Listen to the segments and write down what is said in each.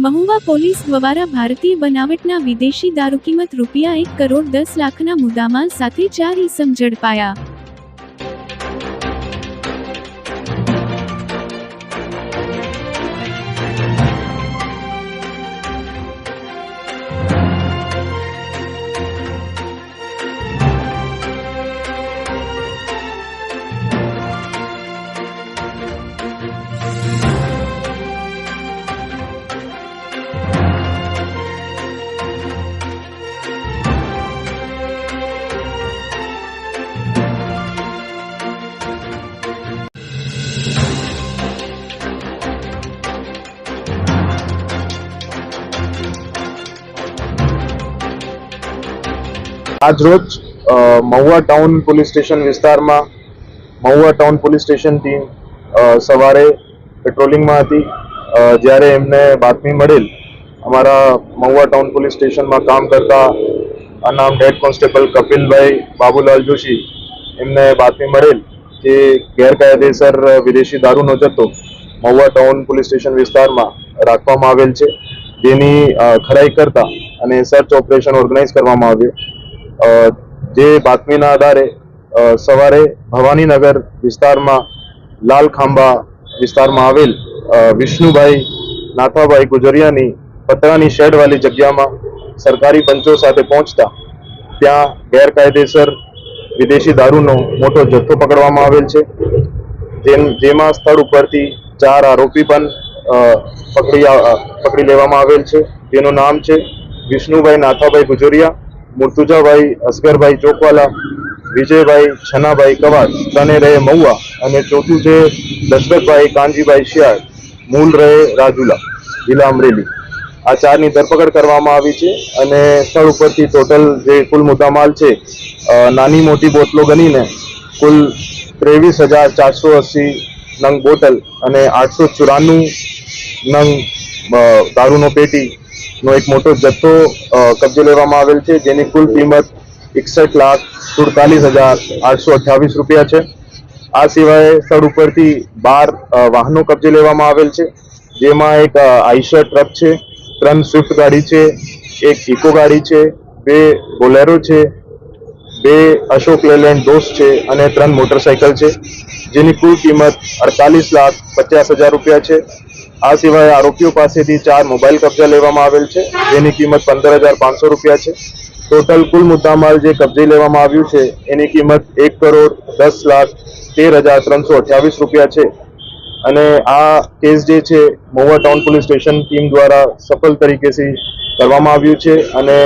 Mahuva police દ્વારા ભારતીય બનાવટના વિદેશી દારૂ કિંમત ₹1 કરોડ 10 લાખના મુદ્દામાલ સાથે 4 ઇસમ ઝડપાયા। आज रोज महुआ टाउन पुलिस स्टेशन विस्तार में महुआ टाउन पुलिस स्टेशन टीम सवारे पेट्रोलिंग में थी જ્યારે એમને બાતમી મળેલ અમારા મહુવા ટાઉન પોલીસ સ્ટેશનમાં કામ કરતા અનામ હેડ કોન્સ્ટેબલ કપિલભાઈ બાબુલાલ જોશી એમને બાતમી મળેલ કે ગેરકાયદેસર વિદેશી દારૂનો જથ્થો મહુવા ટાઉન પોલીસ સ્ટેશન વિસ્તારમાં રાખવામાં આવેલ છે, જેની ખરાઈ કરતા અને સર્ચ ઓપરેશન ઓર્ગેનાઇઝ કરવામાં આવ્યું। જે બાતમીના આધારે સવારે ભવાનીનગર વિસ્તારમાં લાલ ખાંભા વિસ્તારમાં આવેલ વિષ્ણુભાઈ નાથાભાઈ ગુજરિયાની પતરાની શેડવાળી જગ્યામાં સરકારી પંચો સાથે પહોંચતા ત્યાં ગેરકાયદેસર વિદેશી દારૂનો મોટો જથ્થો પકડવામાં આવેલ છે, જેમાં સ્થળ ઉપરથી 4 આરોપી પણ પકડી લેવામાં આવેલ છે, જેનું નામ છે વિષ્ણુભાઈ નાથાભાઈ ગુજરિયા, મુર્તુજાભાઈ અસગરભાઈ ચોકવાલા, વિજયભાઈ છનાભાઈ કવાડ, તને રહે મહુવા, અને ચોથું છે દશરથભાઈ કાનજીભાઈ શિયાળ, મૂળ રહે રાજુલા, જિલ્લા અમરેલી। આ 4ની ધરપકડ કરવામાં આવી છે અને સ્થળ ઉપરથી ટોટલ જે કુલ મુદ્દામાલ છે નાની મોટી બોટલો ગણીને કુલ 23,480 નંગ બોટલ અને 894 નંગ દારૂનો પેટી નો એક મોટો જથ્થો કબજે લેવામાં આવેલ છે, જેની કુલ કિંમત 61,47,828 રૂપિયા છે। આ સિવાય સ્થળ ઉપરથી 12 વાહનો કબજે લેવામાં આવેલ છે, જેમાં એક આઈશર ટ્રક છે, 3 સ્વિફ્ટ ગાડી છે, એક ઇકો ગાડી છે, 2 બોલેરો છે, 2 અશોક લેલેન્ડ દોસ્ત છે અને 3 મોટરસાયકલ છે, જેની કુલ કિંમત 48,50,000 રૂપિયા છે। આ સિવાય આરોપીઓ પાસેથી 4 મોબાઈલ કબજા લેવામાં આવેલ છે, જેની કિંમત 15,500 રૂપિયા છે। ટોટલ કુલ મુદ્દામાલ જે કબજે લેવામાં આવ્યું છે એની કિંમત 1 કરોડ 10,13,328 રૂપિયા છે અને આ કેસ જે છે Mahuva town police station team દ્વારા સફળ તરીકેથી કરવામાં આવ્યું છે અને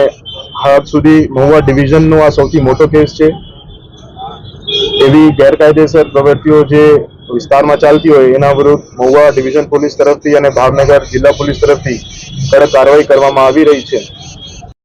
હાલ સુધી મહુવા ડિવિઝનનો આ સૌથી મોટો કેસ છે। એવી ગેરકાયદેસર પ્રવૃત્તિઓ જે વિસ્તારમાં ચાલતી હોય એના વિરુદ્ધ મહુવા ડિવિઝન પોલીસ તરફથી અને ભાવનગર જિલ્લા પોલીસ તરફથી કડક કાર્યવાહી કરવામાં આવી રહી છે।